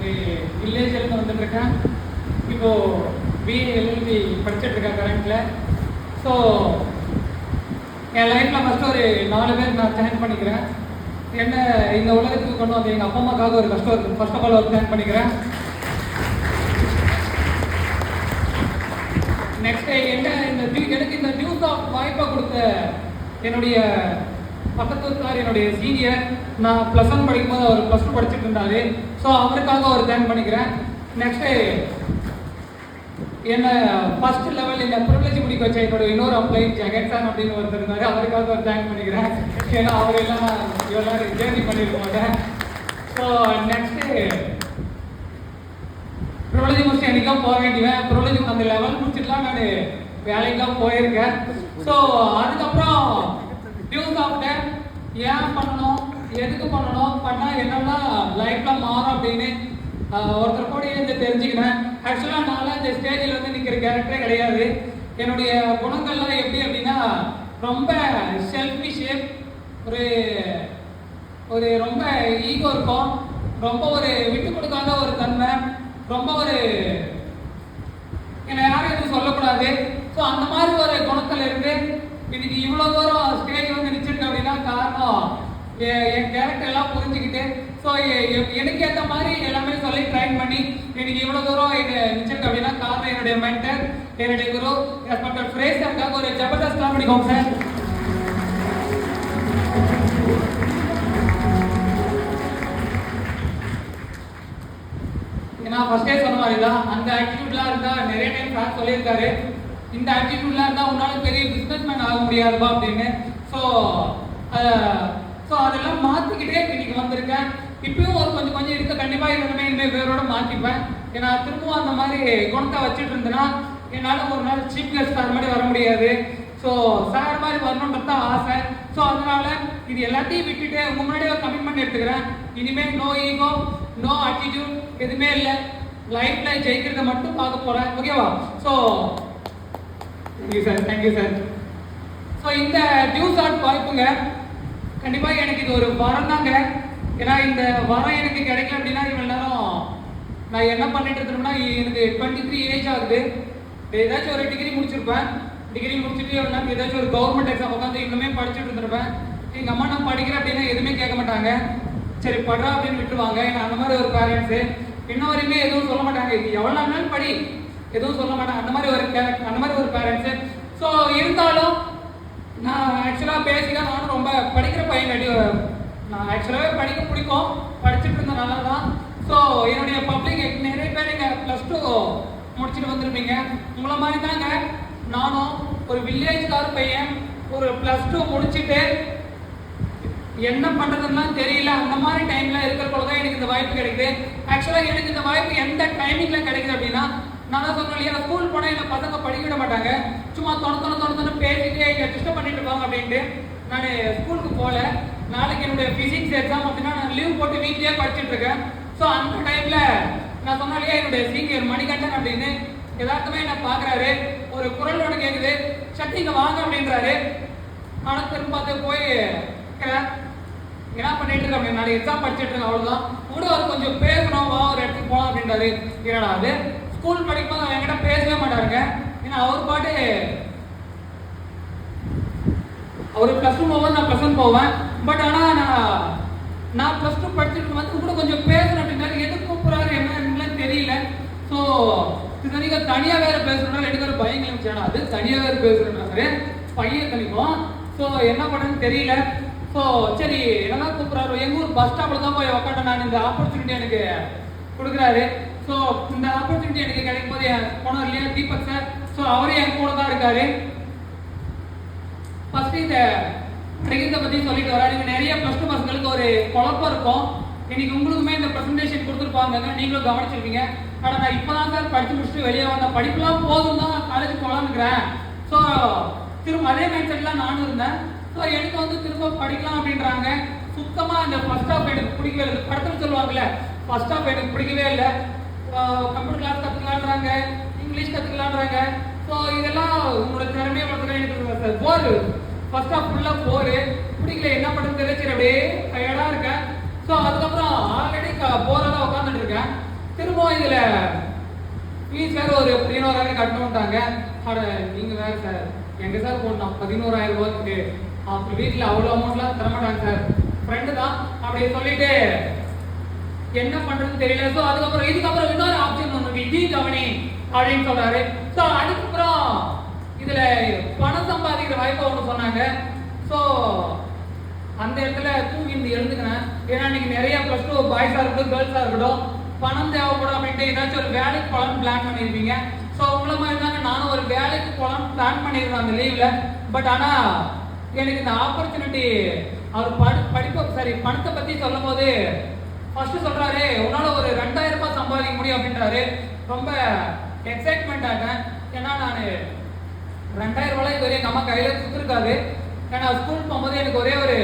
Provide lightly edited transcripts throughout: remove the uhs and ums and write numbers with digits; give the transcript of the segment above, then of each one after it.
ஒரு வில்லேஜில் வந்துட்டுருக்கேன். இப்போது பிஏஎல்எல்பி படிச்சுட்ருக்கேன் கரண்ட்டில். ஸோ என் லைஃப்பில் ஃபஸ்ட்டு ஒரு 4 பேர் நான் தேங்க் பண்ணிக்கிறேன். என்ன இந்த உலகத்துக்கு கொண்டு வந்து எங்கள் அப்பா அம்மாக்காக ஒரு கஷ்டம் இருக்குது. ஃபர்ஸ்ட் ஆஃப் ஆல் ஒரு தேங்க் பண்ணிக்கிறேன். நெக்ஸ்ட் என்ன எனக்கு இந்த நியூஸ் ஆஃப் வாய்ப்பை கொடுத்த என்னுடைய பக்கத்தூர்கார், என்னுடைய சீனியர். நான் +1 படிக்கும்போது அவர் +2 படிச்சுட்டு இருந்தாரு. ஸோ அவருக்காக ஒரு தேங்க் பண்ணிக்கிறேன். நெக்ஸ்ட்டு என்ன ஃபர்ஸ்ட் லெவல் இந்த ப்ரிவிலேஜ் முடிக்க வச்ச என்னோட இன்னொரு அப்ளை ஜெகன் சார் அப்படின்னு ஒருத்தர் இருந்தார். அவருக்காக ஒரு தேங்க் பண்ணிக்கிறேன். ஏன்னா அவர் எல்லாம் இவ்வளோ ஜேர்னி பண்ணியிருக்க மாட்டேன். ஸோ நெக்ஸ்ட்டு ப்ரிவிலேஜ் முடிச்சு என்றைக்கும் போக வேண்டியவன். ப்ரிவிலேஜ் அந்த லெவல் முடிச்சுட்டுலாம் நான் வேலைக்கெல்லாம் போயிருக்கேன். ஸோ அதுக்கப்புறம் நியூஸ் ஆஃப்டர் ஏன் பண்ணணும், எதுக்கு பண்ணணும், பண்ணால் என்னெல்லாம் லைஃப்பில் மாறும் அப்படின்னு ஒருத்தர் கூட இருந்து தெரிஞ்சுக்கினேன். ஆக்சுவலாக நான் இந்த ஸ்டேஜில் வந்து நிற்கிற கேரக்டரே கிடையாது. என்னுடைய குணங்கள்லாம் எப்படி அப்படின்னா ரொம்ப செல்ஃபிஷ், ஒரு ரொம்ப ஈகோ இருக்கும், ரொம்ப ஒரு விட்டு கொடுக்காத ஒரு தன்மை, ரொம்ப ஒரு என்னை யாரும் எதுவும் சொல்லக்கூடாது. ஸோ அந்த மாதிரி ஒரு குணத்தில் இருந்து இன்னைக்கு இவ்வளோ தூரம் ஸ்டேஜ் வந்து நிச்சிருக்கேன் அப்படின்னா காரணம் என் கேரக்டர் எல்லாம் புரிஞ்சுக்கிட்டு, ஸோ எனக்கு ஏற்ற மாதிரி எல்லாமே சொல்லி ட்ரைன் பண்ணி இன்னைக்கு இவ்வளோ தூரம் நிச்சிருக்கேன் அப்படின்னா காரணம் என்னுடைய மென்டர், என்னுடைய குரு ரெஸ்பெக்டட் ஃப்ரேசருக்காக ஒரு ஜபர்தஸ்த் கிளாப் பண்ணிக்கோங்க சார். நான் ஃபர்ஸ்டே சொன்ன மாதிரி தான் அந்த ஆட்டிடியூட்லாம் இருந்தால் நிறைய டைம் சார் சொல்லியிருக்காரு, இந்த ஆட்டிடியூட்லாம் இருந்தால் உன்னால பெரிய பிஸ்னஸ்மேன் ஆக முடியாதுப்பா அப்படின்னு. ஸோ அதெல்லாம் மாற்றிக்கிட்டே இன்னைக்கு வந்திருக்கேன். இப்பயும் ஒரு கொஞ்சம் இருக்க கண்டிப்பாக இதெல்லாமே இனிமேல் வேரோட மாற்றிப்பேன். ஏன்னா திரும்பவும் அந்த மாதிரி குணத்தை வச்சுட்டு இருந்தேன்னா என்னால் ஒரு நாள் சீஃப் கெஸ்ட் சார் மாதிரி வர முடியாது. ஸோ சார் மாதிரி வரணுன்றது தான் ஆசை. ஸோ அதனால இது எல்லாத்தையும் விட்டுட்டு உங்க முன்னாடி ஒரு கமிட்மெண்ட் எடுத்துக்கிறேன். இனிமேல் நோ ஈகோ, நோ ஆட்டிடியூட், எதுவுமே இல்லை. லைஃப்ல ஜெயிக்கிறத மட்டும் பார்க்க போறேன். ஓகேவா? So thank you sir, thank you sir. So இந்த நியூஸ் ஆர்ட் வாய்ப்புங்க கண்டிப்பாக எனக்கு இது ஒரு வரம் தாங்க. ஏன்னா இந்த வரம் எனக்கு கிடைக்கல அப்படின்னா இவ்வளோ நேரம் நான் என்ன பண்ணிட்டு இருந்தேன்னா எனக்கு 23 ஏஜ் ஆகுது. ஏதாச்சும் ஒரு டிகிரி முடிச்சிருப்பேன். டிகிரி முடிச்சுட்டு ஏதாச்சும் ஒரு கவர்மெண்ட் எக்ஸாம் உட்காந்து இன்னுமே படிச்சுட்டு இருந்திருப்பேன். எங்கள் அம்மா நான் படிக்கிறேன் அப்படின்னா எதுவுமே கேட்க மாட்டாங்க, சரி படுறா அப்படின்னு விட்டுருவாங்க. ஏன்னா அந்த மாதிரி ஒரு பேரண்ட்ஸு இன்ன வரையுமே எதுவும் சொல்ல மாட்டாங்க, இது எவ்வளோ நாள் படி எதுவும் சொல்ல மாட்டாங்க. அந்த மாதிரி ஒரு பேரண்ட்ஸு. ஸோ இருந்தாலும் நான் ஆக்சுவலாக பேசிக்காக நானும் ரொம்ப படிக்கிற பையன். நான் ஆக்சுவலாகவே படிக்க பிடிக்கும், படிச்சுட்டு இருந்தேன் நல்லா தான். ஸோ என்னுடைய பப்ளிக் நிறைய பேர் நீங்கள் +2 முடிச்சுட்டு வந்திருப்பீங்க. உங்களை மாதிரி தாங்க நானும் ஒரு வில்லேஜ்கார பையன். ஒரு +2 முடிச்சுட்டு என்ன பண்ணுறதுன்னா தெரியல. அந்த மாதிரி டைமில் இருக்கிறப்போ தான் எனக்கு இந்த வாய்ப்பு கிடைக்குது. ஆக்சுவலாக எனக்கு இந்த வாய்ப்பு எந்த டைமிங்கில் கிடைக்குது அப்படின்னா நான் தான் சொன்னேன் இல்லையா, ஸ்கூல் போனால் என்ன பசங்க படிக்க விட மாட்டாங்க, சும்மா தொண பேசிட்டு டிஸ்டர்ப் பண்ணிட்டு இருப்பாங்க அப்படின்ட்டு நான் ஸ்கூலுக்கு போகல. நாளைக்கு என்னுடைய ஃபிசிக்ஸ் எக்ஸாம் அப்படின்னா நான் லீவ் போட்டு வீட்லேயே படிச்சுட்டு இருக்கேன். ஸோ அந்த டைமில் நான் சொன்னேன் இல்லையா, என்னுடைய சீனியர் மணிகண்டன் அப்படின்னு யதார்த்தமே என்ன பார்க்குறாரு, ஒரு குரலோட கேட்குது, சக்தி இங்கே வாங்க அப்படின்றாரு. ஆனால் திரும்ப பார்த்து போய் என்ன பண்ணிட்டு இருக்கேன் அப்படின்னு, நாளைக்கு எக்ஸாம் படிச்சுட்டு இருக்கேன், அவ்வளோதான் கூட அவர் கொஞ்சம் பேசணும், வா ஒரு இடத்துக்கு போகலாம் அப்படின்றாரு. என்னடா அது, ஸ்கூல் படிக்கும்போது அவன் என்கிட்ட பேசவே மாட்டாருங்க. ஏன்னா அவர் பாட்டு அவர் +2 போவேன், நான் +1 போவேன். பட் ஆனால் நான் +2 படிச்சுட்டு வந்து கூட கொஞ்சம் பேசணும் அப்படின்னாரு. எது கூப்பிட்றாரு என்னன்னு தெரியல. ஸோ இது நீங்கள் தனியாக வேறு பேசணும்னா எனக்கு ஒரு பயம் கிளம்பிச்சேன். அது தனியாக வேறு பேசுகிறேன்னாரு பையன் கணிக்கும். ஸோ என்ன பண்ணுன்னு தெரியல. ஸோ சரி என்னெல்லாம் கூப்பிட்றாரு, எங்கள் ஊர் பஸ் ஸ்டாப்பில் தான் போய் உட்காந்து நான் இந்த ஆப்பர்ச்சுனிட்டி எனக்கு கொடுக்குறாரு. ஸோ இந்த ஆப்பர்ச்சுனிட்டி எனக்கு கிடைக்கும் போது போனார் இல்லையா தீபக் சார், ஸோ அவரே என் கூட தான் இருக்காரு. ஃபர்ஸ்ட் இந்த படிக்கிறத பற்றி சொல்லிட்டு வர, நீங்கள் நிறைய +2 பசங்களுக்கு ஒரு குழப்பம் இருக்கும். இன்னைக்கு உங்களுக்குமே இந்த ப்ரெசன்டேஷன் கொடுத்துருப்பாங்க, நீங்களும் கவனிச்சிருக்கீங்க. ஆனால் நான் இப்போ தான் சார் படித்து முடிச்சுட்டு வெளியே வந்த, படிப்புலாம் போதும் தான் காலேஜ் போகலான்னுக்கிறேன். ஸோ திரும்ப அதே மைண்ட் செட்லாம் நானும் இருந்தேன். ஸோ எனக்கு வந்து திரும்ப படிக்கலாம் அப்படின்றாங்க. சுத்தமாக இந்த ஃபர்ஸ்ட் ஆஃப் எனக்கு பிடிக்கவே இல்லை. படத்தில் சொல்லுவாங்கல்ல, ஃபர்ஸ்ட் ஆஃப் எனக்கு பிடிக்கவே இல்லை. கம்ப்யூட்டர் கிளாஸ் கற்றுக்கலான்றாங்க, இங்கிலீஷ் கற்றுக்கலான்றாங்க. ஸோ இதெல்லாம் உங்களோட திறமையை வளர்த்துக்க எனக்கு போர். ஃபர்ஸ்ட் ஆஃப் ஃபுல்லாக போர், பிடிக்கல, என்ன பண்ணுறது தெரியல, அப்படியே டயர்டாக இருக்கேன். ஸோ அதுக்கப்புறம் ஆல்ரெடி போராக உட்காந்துட்டு இருக்கேன். திரும்பவும் இதுல ஃபீஸ் வேற ஒரு 11,000 கட்டணும்ட்டாங்க. அட நீங்க வேற சார், எங்க சார் போடணும் 11,000 ரூபாய்க்கு, அப்புறம் வீட்டில் அவ்வளோ அமௌண்ட்லாம் தரமாட்டாங்க சார், ஃப்ரெண்டு தான் அப்படி சொல்லிட்டு என்ன பண்றதுன்னு தெரியல. ஸோ அதுக்கப்புறம் இதுக்கப்புறம் இன்னொரு ஆப்ஷன் ஒன்று இருக்கு, இதையும் கவனி அப்படின்னு சொல்றாரு. ஸோ அதுக்கப்புறம் இதுல பணம் சம்பாதிக்கிற வாய்ப்பை ஒன்று சொன்னாங்க. ஸோ அந்த இடத்துல தூங்கி எழுந்துக்கிறேன். ஏன்னா இன்னைக்கு நிறைய ப்ளஸ் டூ பாய்ஸாக இருக்கட்டும் கேர்ள்ஸாக இருக்கட்டும் பணம் தேவைப்படும் அப்படின்ட்டு ஏதாச்சும் ஒரு வேலைக்கு போகலான்னு பிளான் பண்ணியிருப்பீங்க. ஸோ உங்களை மாதிரி தாங்க நானும் ஒரு வேலைக்கு போகலான்னு பிளான் பண்ணியிருக்கேன் அந்த லீவில். பட் ஆனால் எனக்கு இந்த ஆப்பர்ச்சுனிட்டி அவர் பணத்தை பற்றி சொல்லும் போது ஃபர்ஸ்ட் சொல்றாரு உன்னால ஒரு 2,000 ரூபாய் சம்பாதிக்க முடியும் அப்படின்றாரு. ரொம்ப எக்ஸைட்மெண்ட் ஆகிட்டேன். ஏன்னா நான் 2,000 ரூபாய் இது வரையும் அம்மா கையில சுத்திருக்காது. ஏன்னா ஸ்கூல் போகும்போது எனக்கு ஒரே ஒரு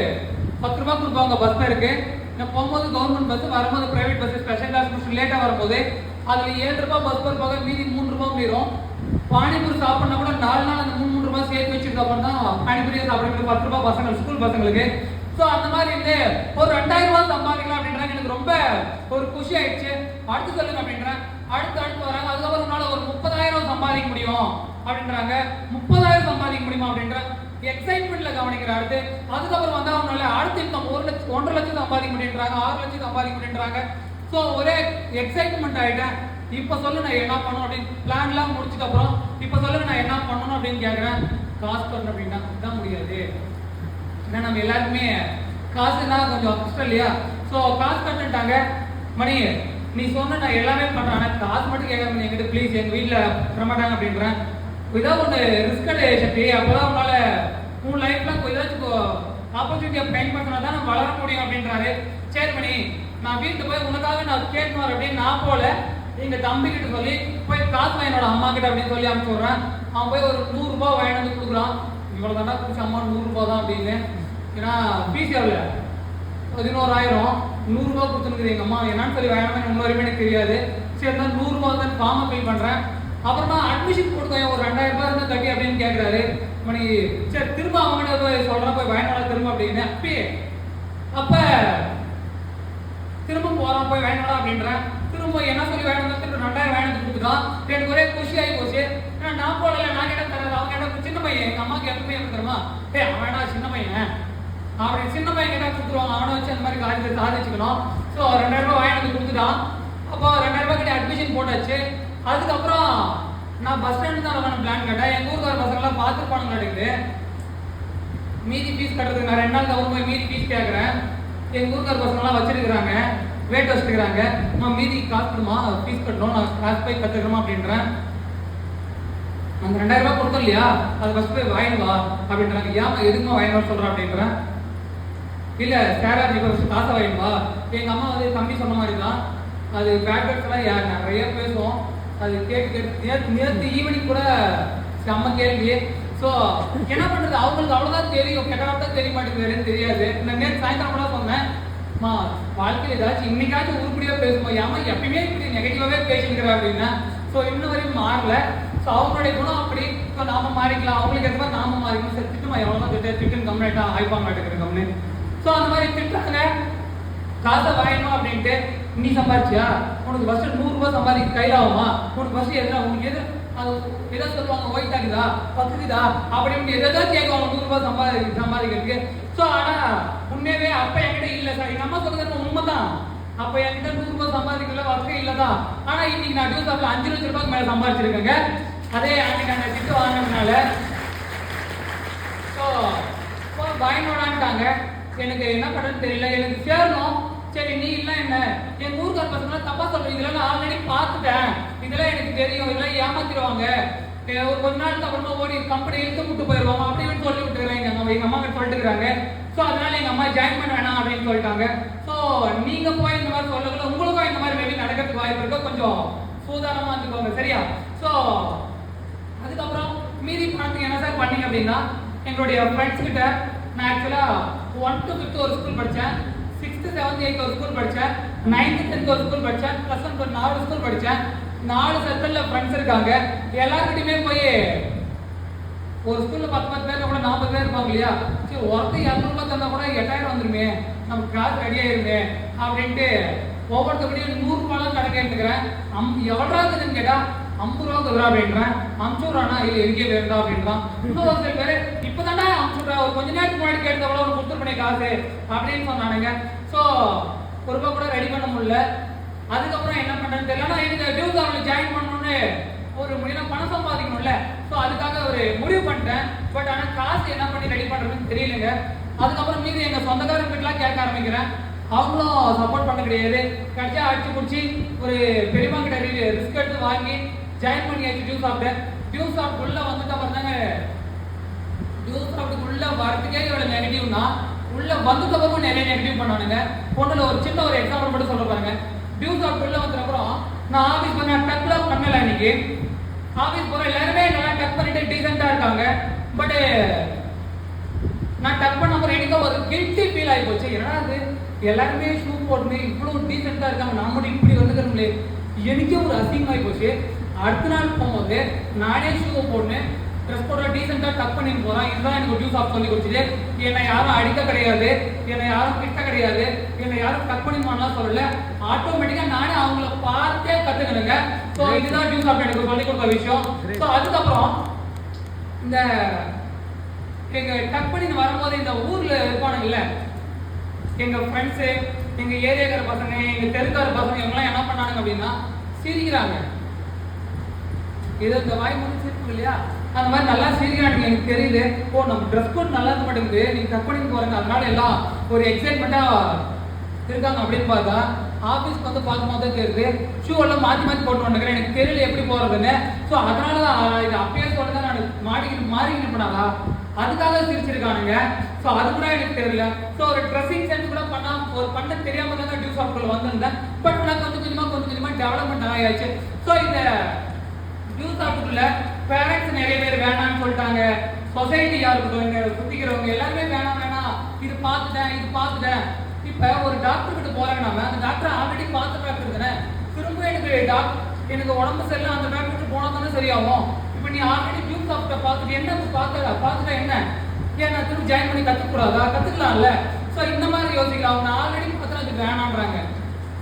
10 ரூபாய் கொடுப்பாங்க பஸ் ஃபேருக்கு. நான் போகும்போது கவர்மெண்ட் பஸ், வரும்போது பிரைவேட் பஸ், ஸ்பெஷல் கிளாஸ் முடிச்சு லேட்டாக வரும்போது அதில் 7 ரூபாய் பஸ் ஃபேர் போக மீதி 3 ரூபாய் போயிடும். பானிபூரி சாப்பிட்னா கூட 4 நாள் அந்த 3 ரூபாய் சேர்த்து வச்சுருக்க அப்புறம் தான் பானிபூரியை சாப்பிட்றது 10 ரூபாய் பசங்க ஸ்கூல் பசங்களுக்கு. ஸோ அந்த மாதிரி இருந்து ஒரு 2,000 ரூபாய் சம்பாதிக்கலாம் அப்படின்றாங்க. எனக்கு ரொம்ப ஒரு குஷி ஆயிடுச்சு. அடுத்து சொல்லுங்க அப்படின்றேன். அடுத்து வராங்க. அதுக்கப்புறம் உன்னால ஒரு 30,000 சம்பாதிக்க முடியும் அப்படின்றாங்க. 30,000 சம்பாதிக்க முடியுமா அப்படின்ற எக்ஸைட்மெண்ட்ல கவனிக்கிற அடுத்து. அதுக்கப்புறம் வந்தா அவனால அடுத்து இன்கம் 1,00,000 சம்பாதிக்க முடியுன்றாங்க, 6,00,000 சம்பாதிக்க முடியுன்றாங்க. ஸோ ஒரே எக்ஸைட்மெண்ட் ஆயிட்டேன். இப்போ சொல்லு நான் என்ன பண்ணணும் அப்படின்னு பிளான்லாம் முடிச்சுட்டு அப்புறம் இப்போ சொல்லுங்க நான் என்ன பண்ணணும் அப்படின்னு கேட்குறேன். காசு பண்ணணும் அப்படின்னா தான் முடியாது. ஏன்னா நம்ம எல்லாருக்குமே காசுனா கொஞ்சம் கஷ்டம் இல்லையா? ஸோ காசு கட்டுட்டாங்க. மணி நீ சொன்ன நான் எல்லாமே பண்றேன், ஆனால் காசு மட்டும் கேட்காம என்கிட்ட ப்ளீஸ், எங்கள் வீட்டில் வரமாட்டாங்க அப்படின்றேன். ஏதாவது ஒன்று ரிஸ்க் சக்தி அப்போதான் உன்னால உன் லைஃப்ல ஏதாச்சும் ஆப்பர்ச்சுனிட்டியை பயன்படுத்தினா தான் நம்ம வளர முடியும் அப்படின்றாரு. சரி மணி நான் வீட்டுக்கு போய் உனக்காக நான் கேட்கணும் அப்படின்னு நான் போல எங்க தம்பி கிட்ட சொல்லி போய் காசு என்னோட அம்மா கிட்ட அப்படின்னு சொல்லி அனுப்பிச்சு விடுறேன். அவன் போய் ஒரு 100 ரூபாய் வாங்கி வந்து கொடுக்குறான். இவ்வளோ தாண்டா குடிச்ச அம்மா 100 ரூபாய் தான் அப்படின்னு. ஏன்னா ஃபீஸ் எவ்வளோ 11,000, 100 ரூபாய் கொடுத்துருக்குது எங்கள் அம்மா. என்னன்னு சொல்லி வாங்கினா இன்னும் வரைக்கும் எனக்கு தெரியாது. சரி தான் 100 ரூபாய் தான் ஃபார்மை ஃபில் பண்ணுறேன். அப்புறமா அட்மிஷன் கொடுத்தேன் ஒரு 2,000 ரூபாய் இருந்தால் கட்டி அப்படின்னு கேட்குறாரு. மணி சரி திரும்ப அவங்ககிட்ட போய் சொல்கிறேன் போய் வாங்கினால திரும்ப அப்படின்னு. அப்போ திரும்ப போகிறான் போய் வாங்கினாடா அப்படின்றேன். திரும்ப என்ன சொல்லி வாங்கினா திரும்ப 2,000 வாங்கினது கொடுத்துட்டான். எனக்கு ஒரே குஷி ஆகி போச்சு. ஏன்னா நான் போடல, நான் கேட்ட தராது. அவங்க கேட்ட சின்ன பையன், எங்கள் அம்மாவுக்கு எப்பவுமே எப்படி தருமா, அவன் வேணா சின்ன பையன் அப்படி சின்ன பையன் கேட்டால் கொடுத்துருவாங்க. அவனை வச்சு அந்த மாதிரி காரியத்தை சாதிச்சுக்கணும். ஸோ 2,000 ரூபாய் வாங்கினது கொடுத்துட்டான். அப்போ 2,000 ரூபாய் கிட்ட அட்மிஷன் போட்டாச்சு. அதுக்கப்புறம் நான் பஸ் ஸ்டாண்டு தான் வரணும் பிளான் கேட்டேன். எங்கள் ஊருக்கார பசங்களாம் பார்த்துருப்பானுங்க இருக்குது. மீதி ஃபீஸ் கட்டுறதுக்கு நான் 2 நாள் கவர்மெண்ட் போய் மீதி ஃபீஸ் கேட்குறேன். எங்கள் ஊருக்கார பசங்களாம் வச்சிருக்கிறாங்க, வேட் வச்சுருக்கிறாங்க. நான் மீதி காசுமா ஃபீஸ் கட்டணும், நான் கிளாஸ் போய் கற்றுக்கணுமா அப்படின்றேன். அந்த 2,000 ரூபாய் கொடுத்தோம் இல்லையா, அது ஃபஸ்ட் போய் வாங்கிடுவா அப்படின்றாங்க. ஏன் எதுக்குமா வாங்கிடுவா சொல்கிறேன் அப்படின்றேன். இல்லை சேரா நீ ஃபஸ்ட்டு காசை வாங்கிடுவா. எங்கள் அம்மா வந்து தம்பி சொன்ன மாதிரி தான் அது பேட்லாம் நிறைய பேசுவோம். அது கேட்டு நேற்று ஈவினிங் கூட செம்ம கேள்வி. ஸோ என்ன பண்ணுறது, அவங்களுக்கு அவ்வளோதான் தெரியும், கெட்டதாக தான் தெரிய மாட்டேங்குது, தெரியாது. நான் நேற்று சாயந்தரம் கூட சொன்னேன், வாழ்க்கையில் ஏதாச்சும் இன்னைக்காச்சும் உருப்படியாக பேசுவோம், ஏமா எப்பயுமே இப்படி நெகட்டிவாகவே பேசிக்கிறேன் அப்படின்னா. ஸோ இன்னும் வரையும் மாறல. ஸோ அவங்களுடைய குணம் அப்படி. ஸோ நாம மாறிக்கலாம், அவங்களுக்கு எந்த மாதிரி நாம மாறிக்கணும். சரி திட்டுமா எவ்வளோ திட்டுன்னு கம்ப்ளைண்ட்டாக ஆய்ப்பாங்க மாட்டேங்கிறது கம்னு. ஸோ அந்த மாதிரி திட்டுறாங்க. காசை வாங்கணும் அப்படின்ட்டு நீ சம்பாதிச்சியா, உனக்கு ஃபஸ்ட்டு 100 ரூபாய் சம்பாதிக்க கையில் ஆகுமா, உனக்கு ஃபஸ்ட்டு எதுனா உங்களுக்கு எது அது எதோ சொல்லுவாங்க, ஒயிட் ஆகுதா பத்துக்குதா அப்படின்னு எதோ கேட்குவாங்க 100 ரூபாய் சம்பாதிக்கிறதுக்கு. ஸோ ஆனால் உண்மையாவே அப்போ என்கிட்ட இல்லை சார், எங்கள் அம்மா சொல்றது உண்மை தான். அப்போ என்கிட்ட 100 ரூபாய் சம்பாதிக்கல வசதி இல்லை தான். ஆனால் இன்னைக்கு நான் டியூஸ் ஆஃபில் 5 லட்சம் ரூபாய்க்கு மேலே சம்பாதிச்சிருக்கேங்க. அதே அன்னைக்கு அந்த திட்டு வாங்கினதுனால. ஸோ பயனோடான்ட்டாங்க. எனக்கு என்ன பண்ணுறதுன்னு தெரியல, எனக்கு சேரணும். சரி நீ இல்லை என்ன என் ஊருக்கார பசங்களாம் தப்பா சொல்றீங்க, இதெல்லாம் நான் ஆல்ரெடி பார்த்துட்டேன், இதெல்லாம் எனக்கு தெரியும், இதெல்லாம் ஏமாத்திடுவாங்க, ஒரு கொஞ்ச நாளுக்கு அப்புறமா ஓடி கம்பெனி இழுத்து விட்டு போயிடுவாங்க அப்படின்னு சொல்லி விட்டுருக்காங்க. எங்கள் அம்மா கிட்ட சொல்லிட்டுருக்காங்க. ஸோ அதனால எங்கள் அம்மா ஜாயின் பண்ண வேணாம் அப்படின்னு சொல்லிட்டாங்க. ஸோ நீங்கள் போய் இந்த மாதிரி சொல்லக்குள்ள உங்களுக்கும் இந்த மாதிரி மேபி நடக்கிறதுக்கு வாய்ப்பு இருக்கோ, கொஞ்சம் சூதானமாக இருந்துக்கோங்க சரியா. ஸோ அதுக்கப்புறம் மீதி பணத்துக்கு என்ன சார் பண்ணீங்க அப்படின்னா, எங்களுடைய ஃப்ரெண்ட்ஸ் கிட்ட நான் ஆக்சுவலாக 1 to 5 ஒரு ஸ்கூல் படித்தேன், 6th 7th 8th ஒரு ஸ்கூல் படித்தேன், 9th 10th ஒரு ஸ்கூல் படித்தேன், ப்ளஸ் 1 ஒரு 4 ஸ்கூல் படித்தேன். 4 சர்க்கிளில் ஃப்ரெண்ட்ஸ் இருக்காங்க. எல்லாருக்கிட்டையுமே போய் ஒரு ஸ்கூலில் 10 பேர் கூட 40 பேர் இருப்பாங்க இல்லையா, சரி ஒருத்தர் 200 ரூபாய் தந்தால் கூட 8,000 வந்துருமே, நம்ம கிளாஸ் ரெடி ஆயிருமே அப்படின்ட்டு ஒவ்வொருத்தருடையும் 100 ரூபாய்லாம் கணக்கு கேட்டுக்கிறேன். எவ்வளோக்குதுன்னு கேட்டா 50 ரூபா குதிரா அப்படின்றேன். அமுச்சுடுறானா இல்லை இருக்கே வேண்டா அப்படின்றான். இன்னொரு சில பேர் இப்போதாண்டா அமுச்சுடுறா, ஒரு கொஞ்ச நேரத்துக்கு முன்னாடி கேட்டவளோ ஒரு கொடுத்துருப்பனே காசு அப்படின்னு சொன்னானுங்க. ஸோ ஒரு ரூபா கூட ரெடி பண்ண முடியல. அதுக்கப்புறம் என்ன பண்ணுறேன்னு தெரியல. எனக்கு டியூஸ் அவங்களை ஜாயின் பண்ணணும்னு ஒரு முடிவு, பணம் சம்பாதிக்கணும்ல. ஸோ அதுக்காக ஒரு முடிவு பண்ணிட்டேன். பட் ஆனால் காசு என்ன பண்ணி ரெடி பண்ணுறதுன்னு தெரியலங்க. அதுக்கப்புறம் மீது எங்கள் சொந்தக்காரங்கிட்டலாம் கேட்க ஆரம்பிக்கிறேன். அவங்களும் சப்போர்ட் பண்ண கிடையாது. கடைசியாக அடிச்சு பிடிச்சி ஒரு பெரியமா கிட்ட ரிஸ்க் எடுத்து வாங்கி ஜாயின் பண்ணியாச்சு டியூஸ் சாப்பிட்டேன். டியூஸ் சாப்பிட்டு உள்ள வந்துட்டு பாருங்க, டியூஸ் சாப்பிட்டுக்குள்ள வரதுக்கே இவ்வளோ நெகட்டிவ்னா உள்ள வந்ததுக்கப்புறம் நிறைய நெகட்டிவ் பண்ணானுங்க. பொண்ணுல ஒரு சின்ன ஒரு எக்ஸாம்பிள் மட்டும் சொல்ல பாருங்க. டியூஸ் சாப்பிட்டு உள்ள வந்ததுக்கப்புறம் நான் ஆஃபீஸ் பண்ண டக்லாம் பண்ணல. இன்னைக்கு ஆஃபீஸ் போகிற எல்லாருமே நல்லா டக் பண்ணிட்டு டீசெண்டாக இருக்காங்க. பட் நான் டக் பண்ண அப்புறம் எனக்கு ஒரு கில்ட்டி ஃபீல் ஆகி போச்சு. ஏன்னா அது எல்லாருமே ஷூ போட்டு இவ்வளோ டீசெண்டாக இருக்காங்க, நான் மட்டும் இப்படி வந்துக்கிறோம்லே எனக்கே ஒரு அசிங்கமாகி போச்சு. அடுத்த நாள் போகும்போது நானே ஷூவை போடணும், ட்ரெஸ் போட டீசெண்டாக டக் பண்ணிட்டு போகிறேன். இதுதான் எனக்கு டியூஸ் ஆஃப் சொல்லி கொடுத்துட்டு, என்னை யாரும் அடிக்க கிடையாது, என்னை யாரும் கிட்ட கிடையாது, என்னை யாரும் டக் பண்ணிமான்லாம் சொல்லல. ஆட்டோமேட்டிக்காக நானே அவங்கள பார்த்தே கற்றுக்கணுங்க. ஸோ இதுதான் டியூஸ் ஆஃப் எனக்கு சொல்லி கொடுத்த விஷயம். ஸோ அதுக்கப்புறம் இந்த எங்க டக் பண்ணி வரும்போது இந்த ஊர்ல இருப்பானுங்கல்ல எங்க ஃப்ரெண்ட்ஸு, எங்க ஏரியாக்கார பசங்க, எங்க தெருக்கார பசங்க, இவங்கெல்லாம் என்ன பண்ணானுங்க அப்படின்னா சிரிக்கிறாங்க. இது இந்த வாய் மூணு சிரிப்பு இல்லையா, அந்த மாதிரி நல்லா சிரிக்கிறானுங்க. எனக்கு தெரியுது, ஓ நம்ம ட்ரெஸ் கோட் நல்லா இருக்க மாட்டேங்குது, நீங்க டக் பண்ணி போறாங்க, அதனால எல்லாம் ஒரு எக்ஸைட்மெண்ட்டா இருக்காங்க அப்படின்னு பார்த்தா ஆஃபீஸ்க்கு வந்து பார்க்கும்போது தான் தெரியுது ஷூ எல்லாம் மாற்றி மாற்றி போட்டு வந்துக்கிறேன். எனக்கு தெரியல எப்படி போகிறதுன்னு. ஸோ அதனால தான் இது அப்பயே சொல்ல நான் மாறிக்கிட்டு பண்ணாதா அதுக்காக சிரிச்சிருக்கானுங்க. ஸோ அது கூட எனக்கு தெரியல. ஸோ ஒரு ட்ரெஸ்ஸிங் சென்ஸ் கூட ஒரு பண்ண தெரியாம தான் டியூஸ் ஆஃப்குள்ள வந்திருந்தேன். பட் நான் கொஞ்சம் கொஞ்சமாக டெவலப்மெண்ட் ஆகியாச்சு. ஸோ இந்த டியூஸ் ஆஃப்குள்ள பேரண்ட்ஸ் நிறைய பேர் வேணான்னு சொல்லிட்டாங்க. சொசைட்டியா இருக்கட்டும், இங்க சுத்திக்கிறவங்க எல்லாருமே வேணாம், இது பார்த்துட்டேன். இப்ப ஒரு டாக்டர் கிட்ட போறாங்க, நாம அந்த டாக்டர் ஆல்ரெடி பார்த்த டாக்டர் தானே, திரும்ப எனக்கு உடம்பு சரியில்லை அந்த டாக்டர் போனா தானே சரியாகும். இப்ப நீ ஆல்ரெடி டியூஸ் டாக்டரை பார்த்துட்டு என்ன பார்த்துட்டா என்ன, ஏன் நான் திரும்ப ஜாயின் பண்ணி கத்துக்கூடாதா? கத்துக்கலாம்ல. ஸோ இந்த மாதிரி யோசிக்கலாம். அவங்க ஆல்ரெடி பார்த்தா அது வேணான்றாங்க,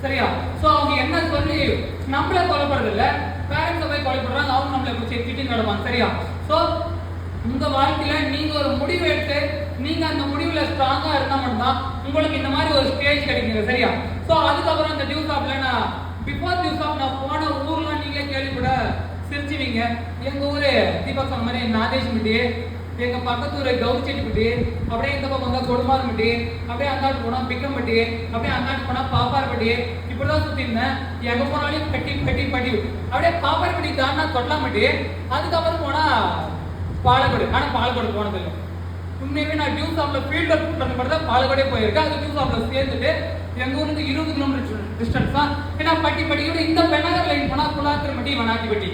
சரியா? ஸோ அவங்க என்ன சொல்லி நம்மளே கொலைப்படுறது இல்லை, பேரண்ட்ஸை போய் கொலைப்படுறாங்க, அவங்க நம்மளை பிடிச்சி கிட்டிங் நடப்பாங்க, சரியா? ஸோ உங்க வாழ்க்கையில நீங்க ஒரு முடிவு எடுத்து நீங்க அந்த முடிவுல ஸ்ட்ராங்கா இருந்தா மட்டும்தான் உங்களுக்கு இந்த மாதிரி ஒரு ஸ்டேஜ் கிடைக்குங்க, சரியா? ஸோ அதுக்கப்புறம் இந்த டியூஸ் ஆஃப்ல நான் பிஃபோர் டியூஸ் ஆஃப் நான் போன ஊர்லாம் நீங்களே கேள்விப்பட சிரிச்சுவீங்க. எங்க ஊரு தீபக் சொன்ன மாதிரி நாதேஷ்மிட்டி, எங்க பக்கத்து ஊரு கவுச்செட்டிப்பட்டி, அப்படியே இந்த பக்கம் வந்தா கொடுமாறுமட்டி, அப்படியே அந்தாட்டு போனா பிக்கம்பட்டி, அப்படியே அந்தாட்டு போனா பாப்பார்பட்டி, இப்படிதான் சுத்தி இருந்தேன். எங்க போனாலும் பெட்டி அப்படியே பாப்பார்பட்டி தாண்டா தொட்டலாம்பட்டி, அதுக்கப்புறம் போனா பாலக்கோடு. ஆனா பாலக்கோடு போனதில்லை. உண்மையுமே நான் டியூஸ் ஆஃப்ல ஃபீல்ட் ஒர்க் பண்ண மாதிரி தான் பாலக்கோடே போயிருக்கேன். அது டியூஸ் ஆஃப்ல சேர்ந்துட்டு எங்க ஊருக்கு 20 கிலோமீட்டர் டிஸ்டன்ஸ் தான். ஏன்னா பட்டியோட இந்த பெண்ணகர் லைன் போனா குலாத்திரமட்டி, வனாட்டிப்பட்டி,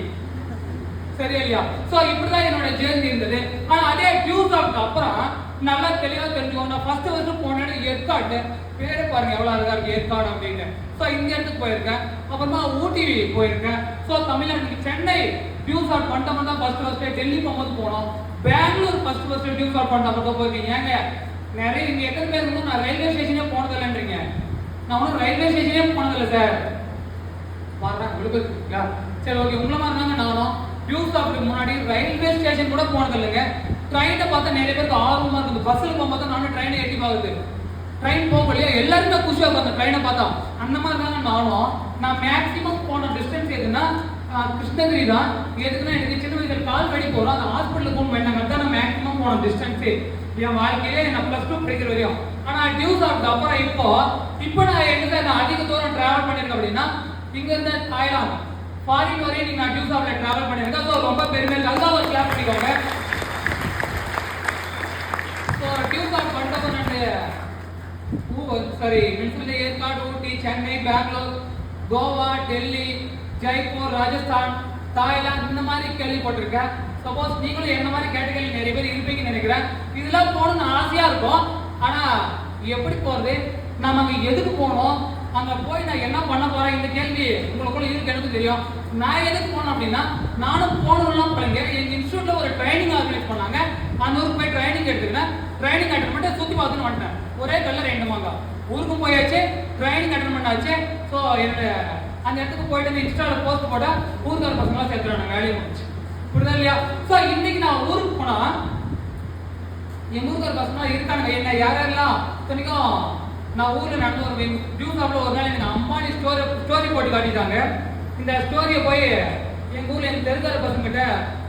சரியா இல்லையா? ஸோ இப்படிதான் என்னோட ஜேர்னி இருந்தது. ஆனா அதே டியூஸ் ஆஃப்க்கு அப்புறம் நல்லா தெளிவா தெரிஞ்சுக்கோங்க. நான் ஃபர்ஸ்ட் போனேன்னு ஏற்காடு, பேரை பாருங்க எவ்வளவு அழகா இருக்கு ஏற்காடு அப்படின்னு. ஸோ இந்த இடத்துக்கு போயிருக்கேன். அப்புறமா ஊட்டி போயிருக்கேன். ஸோ தமிழ்நாட்டுக்கு சென்னை டியூஸ் ஆஃப் பண்ணிட்டோம் தான் ஃபர்ஸ்ட். டெல்லி போகும்போது போனோம். பெங்களூர் ஃபர்ஸ்ட் டியூஸ் ஆஃப் பண்ண போயிருக்கீங்க. ஏங்க நிறைய இங்க எத்தனை பேர் இருந்தோம் நான் ரயில்வே ஸ்டேஷனே போனதில்லைன்றீங்க. நான் ஒன்றும் ரயில்வே ஸ்டேஷனே போனதில்லை சார். பாருங்க விழுப்புரா, சரி ஓகே, உங்களை மாதிரி தாங்க நானும் டியூஸ் ஆஃப்க்கு முன்னாடி ரயில்வே ஸ்டேஷன் கூட போனதில்லைங்க. ட்ரெயினை பார்த்தா நிறைய பேருக்கு ஆர்வமா இருக்குது. பஸ்ஸில் போகும்போது நானும் ட்ரெயினை எட்டி பார்க்குது. ட்ரெயின் போகலையா எல்லாருமே குஷியாக இருக்கும் அந்த ட்ரெயினை பார்த்தா. அந்த மாதிரி தாங்க நானும். நான் மேக்ஸிமம் போன டிஸ்டன்ஸ் எதுன்னா கிருஷ்ணகிரி தான். எதுக்குன்னா எனக்கு சின்ன வயசுல கால் வழி போகிறோம், அந்த ஹாஸ்பிட்டலுக்கு போகணும் வேண்டாங்க. தான் நான் மேக்ஸிமம் போன டிஸ்டன்ஸு என் வாழ்க்கையிலே நான் +2 படிக்கிற வரையும். ஆனால் டியூஸ் ஆஃப்க்கு அப்புறம் இப்போ நான் எங்கே நான் அதிக தூரம் ட்ராவல் பண்ணியிருக்கேன் அப்படின்னா இங்கேருந்து தாய்லாந்து ஃபாரின் வரையும் நீங்கள் டியூஸ் ஆஃப்ல ட்ராவல் பண்ணியிருக்கேன். ஸோ ரொம்ப பெருமை, நல்லா ஒரு கிளாஸ் பண்ணிக்கோங்க. ஸோ டியூஸ் ஆஃப் பண்ணிட்டு ஏற்காடு, ஊட்டி, சென்னை, பெங்களூர், கோவா, டெல்லி, ஜெய்ப்பூர், ராஜஸ்தான், தாய்லாந்து இந்த மாதிரி கேள்விப்பட்டிருக்கேன். சப்போஸ் நீங்களும் என்ன மாதிரி கேட்டகரி நிறைய பேர் இருப்பீங்கன்னு நினைக்கிறேன். இதெல்லாம் போகணும்னு ஆசையா இருக்கும். ஆனா எப்படி போறது, நம்ம அங்க எதுக்கு போகணும், அங்க போய் நான் என்ன பண்ண போறேன், இந்த கேள்வி உங்களுக்குள்ள இருக்கு, எனக்கு தெரியும். நான் எதுக்கு போனோம் அப்படின்னா நானும் போகணும்லாம் பண்ணுங்க. எங்க இன்ஸ்டியூட்ல ஒரு ட்ரைனிங் ஆர்கனைஸ் பண்ணாங்க. அந்த ஊருக்கு போய் ட்ரைனிங் எடுத்துக்கினேன். ட்ரைனிங் அட்டன் பண்ணிட்டு சுத்தி பார்த்துன்னு வந்துட்டேன். ஒரே கல்ல 2 மாங்கா. ஊருக்கும் போயாச்சு, ட்ரைனிங் அட்டன் பண்ணாச்சு. ஸோ என்னோட அந்த இடத்துக்கு போயிட்டு அந்த இன்ஸ்டால போஸ்ட் போட்டா ஊருக்கார பசங்களாம் சேர்த்துறாங்க, வேலையை முடிச்சு. புரியுதா இல்லையா? ஸோ இன்னைக்கு நான் ஊருக்கு போனா என் ஊருக்கார பசங்க இருக்கானுங்க. என்ன யாரெல்லாம் இத்தனைக்கும் நான் ஊர்ல நடந்து ஒரு ஜூஸ் ஆப்ல ஒரு நாள் எனக்கு அம்பானி ஸ்டோரி போட்டு காட்டிட்டாங்க. இந்த ஸ்டோரியை போய் எங்க ஊர்ல எனக்கு தெரிஞ்சாத பசங்க கிட்ட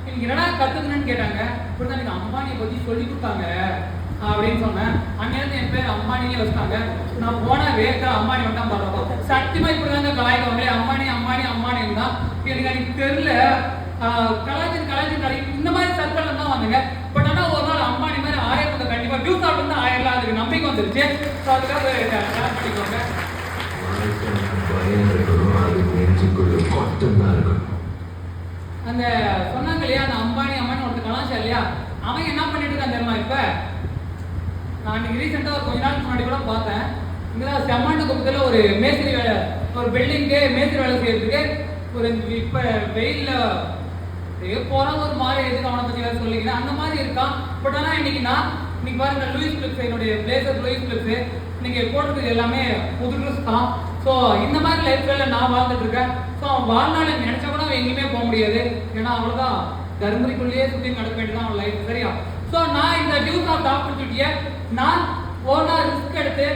இன்னைக்கு என்னடா கத்துக்கணும்னு கேட்டாங்க. இப்படிதான் எனக்கு அம்பானியை பத்தி சொல்லி கொடுத்தாங்க அப்படின்னு சொன்னேன். அந்நேரத்து என் பேர் அம்பானியே வச்சுட்டாங்க. நான் போனா வேட்டா அம்பானி மட்டும் பண்றோம். சத்தியமா இப்படிதாங்க கலாய்க்கவங்களே அம்பானி அம்பானி அம்பானி தான். எனக்கு அன்னைக்கு தெரியல. கலாய்ச்சி இந்த மாதிரி சர்க்கிள் தான் வந்தேங்க. பட் ஆனா ஒரு நாள் அம்பானி மாதிரி ஆயிரம் கண்டிப்பா டியூ சாப்பிட்டு வந்து ஆயிரம் அதுக்கு நம்பிக்கை வந்துருச்சு. ஸோ அதுக்காக பண்ணிக்கோங்க. அந்த சொன்னாங்க இல்லையா அந்த அம்பானி அம்பானி ஒருத்தர் கலாச்சா இல்லையா, அவன் என்ன பண்ணிட்டு இருக்கான் தெரியுமா? இப்ப நான் இன்னைக்கு ரீசெண்டா ஒரு கொஞ்ச நாள் முன்னாடி கூட பார்த்தேன். இங்கதான் செம்மண்ட குப்பத்துல ஒரு மேஸ்திரி வேலை, ஒரு பில்டிங்க்கு மேஸ்திரி வேலை செய்யறதுக்கு ஒரு இப்ப வெயில்ல போறான் ஒரு மாதிரி எதுக்கு அவனை பத்தி வேலை சொல்லிக்கிறேன் அந்த மாதிரி இருக்கான். பட் ஆனா இன்னைக்கு பாருங்க லூயிஸ் பிலிப்ஸ் என்னுடைய பிளேசர் லூயிஸ் பிலிப்ஸ் இன்னைக்கு போடுறது எல்லாமே புது ட்ரெஸ் தான். ஸோ இந்த மாதிரி லைஃப் ஸ்டைல நான் வாழ்ந்துட்டு இருக்கேன். ஸோ அவன் வாழ்நாள் நினைச்சா கூட அவன் எங்கேயுமே போக முடியாது. ஏன்னா அவ்வளோதான் தருமபுரிக்குள்ளேயே சுற்றி நடக்க வேண்டியதான் அவன் லைஃப். சரியா? ஸோ நான் இந்த டியூஸ் ஆஃப் ஆப்பர்ச்சுனிட்டியை நான் ஓனா ரிஸ்க் எடுத்து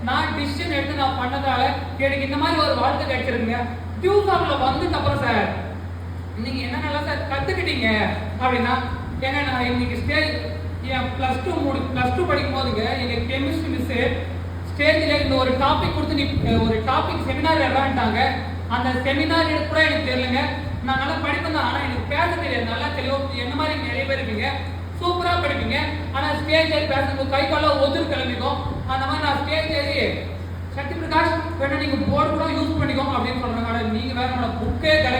நான் டிசிஷன் எடுத்து நான் பண்ணதால எனக்கு இந்த மாதிரி ஒரு வாழ்க்கை கிடைச்சிருக்குங்க. டியூஸ் ஆஃப்ல வந்துட்டு அப்புறம் சார் இன்னைக்கு என்னென்னலாம் சார் கத்துக்கிட்டீங்க அப்படின்னா, ஏன்னா நான் இன்னைக்கு ஸ்டேஜ் என் +2 படிக்கும் போதுங்க எங்க கெமிஸ்ட்ரி மிஸ் ஸ்டேஜில் இந்த ஒரு டாபிக் கொடுத்து நீ ஒரு டாபிக் செமினார் எடுறான்ட்டாங்க. அந்த செமினார் எடுத்து கூட எனக்கு தெரியலங்க. நான் நல்லா படிப்பேன் தான், ஆனால் எனக்கு பேச தெரியாது. நல்லா தெளிவாக என்ன மாதிரி நிறைய பேர் இருக்கீங்க, சூப்பராக படிப்பீங்க. ஆனால் ஸ்டேஜ் ஏறி பேசுறது கை கால ஒதுரு கிளம்பிக்கும். அந்த மாதிரி நான் ஸ்டேஜ் ஏறி சக்தி பிரகாஷ் வேணா நீங்கள் போர்டு கூட யூஸ் பண்ணிக்கோங்க அப்படின்னு சொல்கிறாங்க. நீங்கள் வேற நம்மளோட புக்கே கடை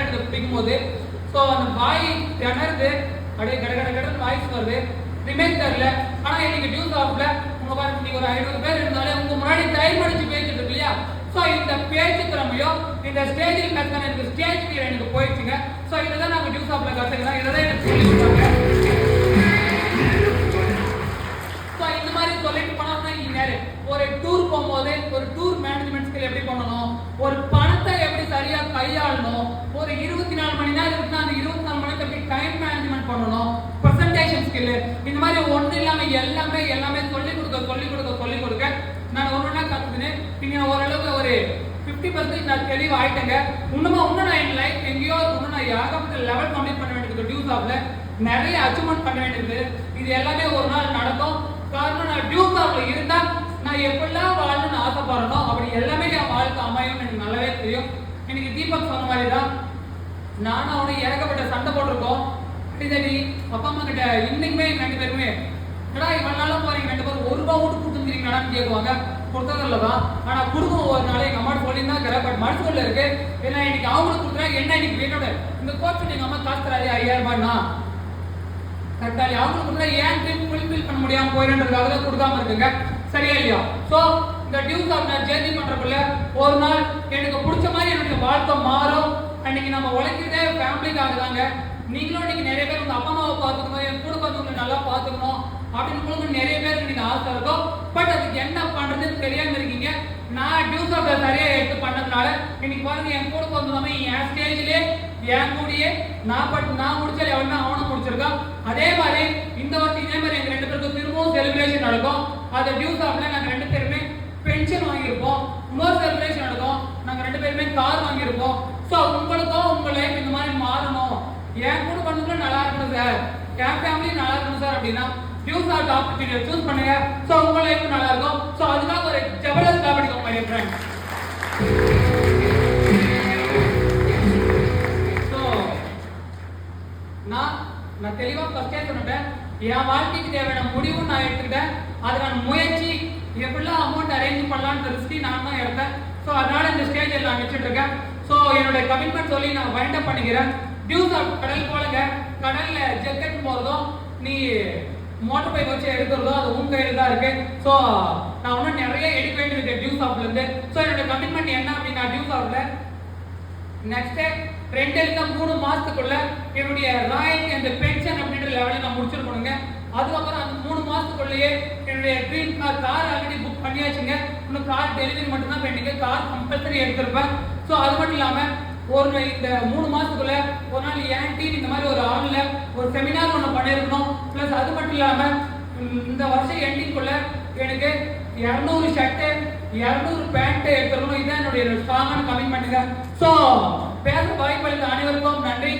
எனக்கு பிடிக்கும் போது ஸோ அந்த வாய் திணறுது, அப்படியே கடை வாய்ஸ் வருது, ரிமைன் தரல. ஆனால் இன்னைக்கு டியூஸ் ஆஃப்ல உங்க பாருங்க நீங்க ஒரு 500 பேர் இருந்தாலே உங்க முன்னாடி டைம் அடிச்சு பேசிட்டு இருக்கு இல்லையா? ஸோ இந்த பேச்சு திறமையோ இந்த ஸ்டேஜில் கற்றுக்க எனக்கு ஸ்டேஜ் ஃபியர் எனக்கு போயிடுச்சுங்க. ஸோ இதை தான் நாங்கள் டியூஸ் ஆஃப்ல கற்றுக்கலாம். இதை தான் எனக்கு சொல்லி கொடுத்தாங்க. ஸோ இந்த மாதிரி சொல்லிட்டு போனோம்னா ஒரு டூர் போகும்போது ஒரு டூர் மேனேஜ்மெண்ட் ஸ்கில் எப்படி பண்ணணும், ஒரு பணத்தை எப்படி சரியா கையாளணும், ஒரு 24 மணி நேரம் இருக்குன்னா அந்த 24 மணி நேரத்தை எப்படி டைம் மேனேஜ்மெண்ட் பண்ணணும், பிரசன்டேஷன் ஸ்கில், இந்த மாதிரி ஒன்று இல்லாம எல்லாமே சொல்லிக் கொடுக்க நான் ஒன்னொன்னா கத்துக்கினேன். நீங்க ஓரளவுக்கு ஒரு 50% நான் தெளிவாயிட்டேங்க. இன்னும் நான் என் லைஃப் எங்கேயோ இன்னும் நான் ஏகப்பட்ட லெவல் கம்ப்ளீட் பண்ண வேண்டியது டியூஸ் ஆஃப்ல நிறைய அச்சீவ்மெண்ட் பண்ண வேண்டியது. இது எல்லாமே ஒரு நாள் நடக்கும். காரணம் நான் டியூஸ் ஆஃப்ல இருந்தா நான் எப்படிலாம் வாழணும்னு ஆசைப்படுறனோ அப்படி எல்லாமே என் வாழ்க்கை அமையும் எனக்கு நல்லாவே தெரியும். எனக்கு தீபக் சொன்ன மாதிரி தான் நானும் அவனும் இறக்கப்பட்ட சண்டை போட்டிருக்கோம். அடிதடி அப்பா அம்மா கிட்ட இன்னைக்குமே 2 பேருமே ஏடா இவ்வளவு நாளும் போறீங்க 2 பேரும் ₹1 விட்டு கொடுத்துருக்கீங்களான்னு கேட்குவாங்க. கொடுத்ததில்ல தான். ஆனா கொடுக்கும் ஒரு நாள் எங்க அம்மா சொல்லியிருந்தா இருக்கிற பட் மனசுக்குள்ள இருக்கு. ஏன்னா இன்னைக்கு அவங்களுக்கு கொடுக்குறாங்க என்ன இன்னைக்கு என்னோட இந்த கோச்சு எங்க அம்மா காசு தராது 5000 ரூபாய்னா கரெக்டாக அவங்களுக்கு கொடுத்தா ஏன் ட்ரிப் ஃபுல்ஃபில் பண்ண முடியாம போயிடுன்றதுக்காக தான் கொடுக்காம இருக்குங்க. சரியா இல்லையா? ஸோ இந்த டியூஸ் ஆஃப் நான் ஜேர்னி பண்றதுக்குள்ள ஒரு நாள் எனக்கு பிடிச்ச மாதிரி என்னுடைய வாழ்க்கை மாறும். அன்னைக்கு நம்ம உழைக்கிறதே ஃபேமிலிக்காக தாங்க. நீங்களும் இன்னைக்கு நிறைய பேர் உங்க அப்பா அம்மாவை பார்த்துக்கணும், என் கூட பார்த்தவங்களை நல்லா பார்த்துக்கணும் அப்படின்னு உங்களுக்கு நிறைய பேருக்கு நீங்க ஆசை இருக்கும். பட் அதுக்கு என்ன பண்றதுன்னு தெரியாம இருக்கீங்க. நான் டியூஸ் ஆஃப் சரியா எடுத்து பண்ணதுனால இன்னைக்கு பாருங்க என் கூட பார்த்தோமே என் ஸ்டேஜ்லயே என் கூடியே நான் முடிச்சால் எவனா அவனும் முடிச்சிருக்கான். அதே மாதிரி இந்த வருஷம் இதே மாதிரி எங்க 2 பேருக்கும் திரும்பவும் செலிப்ரேஷன் நடக்கும். அதை டியூஸ் ஆஃப்ல நாங்க 2 பேருமே பென்ஷன் வாங்கியிருப்போம். இன்னொரு செலிப்ரேஷன் நடக்கும், நாங்க 2 பேருமே கார் வாங்கியிருப்போம். ஸோ உங்களுக்கும் உங்க லைஃப் இந்த மாதிரி மாறணும், என் கூட பண்ணதுல நல்லா இருக்கணும் சார், என் ஃபேமிலி நல்லா இருக்கணும் சார் அப்படின்னா டியூஸ் ஆஃப் ஆப்பர்ச்சுனிட்டியை சூஸ் பண்ணுங்க. ஸோ உங்க லைஃப் நல்லா இருக்கும். ஸோ அதுக்காக ஒரு ஜபர்தஸ்த் கிளாப் அடிக்கும் மை ஃப்ரெண்ட்ஸ். ஸோ நான் தெளிவாக ஃபர்ஸ்டே சொன்னேன், என் வாழ்க்கைக்கு தேவையான முடிவும் நான் எடுத்துக்கிட்டேன். அதுக்கான முயற்சி எப்படிலாம் அமௌண்ட் அரேஞ்ச் பண்ணலான்னு ரிஸ்கி நான் தான் எடுத்தேன். ஸோ அதனால இந்த ஸ்டேஜில் நான் வச்சுட்டு இருக்கேன். ஸோ என்னுடைய கமிட்மெண்ட் சொல்லி நான் வைண்ட் அப் பண்ணிக்கிறேன். டியூஸ் ஆஃப் கடல் போலங்க, கடல்ல ஜெக்கெட் போறதும் நீ மோட்டர் பைப் வச்சு எடுக்கிறதும் அது உங்க கையில் தான் இருக்கு. ஸோ நான் இன்னும் நிறைய எடுக்க வேண்டியிருக்கு டியூஸ் ஆஃப்ல இருந்து. ஸோ என்னோட கமிட்மெண்ட் என்ன அப்படின்னா டியூஸ் ஆஃப்ல நெக்ஸ்ட் 2-3 மாசத்துக்குள்ள என்னுடைய ராயல்டி அந்த பென்ஷன் அப்படின்ற லெவலில் நான் முடிச்சிருக்கணுங்க. அதுக்கப்புறம் அந்த 3 மாசத்துக்குள்ளேயே என்னுடைய ட்ரீம் கார் ஆல்ரெடி புக் பண்ணியாச்சுங்க. இன்னும் கார் டெலிவரி மட்டும்தான் பெண்டிங். கார் கம்பல்சரி எடுத்திருப்பேன். ஸோ அது மட்டும் இல்லாமல் இந்த 3 மாசத்துக்குள்ள ஒரு நாள் என் டீம் இந்த மாதிரி ஒரு ஆன்ல ஒரு செமினார் ஒன்று பண்ணியிருக்கணும். ப்ளஸ் அது மட்டும் இல்லாமல் இந்த வருஷம் எண்டிங்குள்ள எனக்கு 200 ஷர்ட்டு 200 பேண்ட் எடுத்துக்கணும். இதுதான் என்னுடைய ஸ்ட்ராங்கான கமிட்மெண்ட்டுங்க. ஸோ பேச வாய்ப்பளித்த அனைவருக்கும் நன்றி.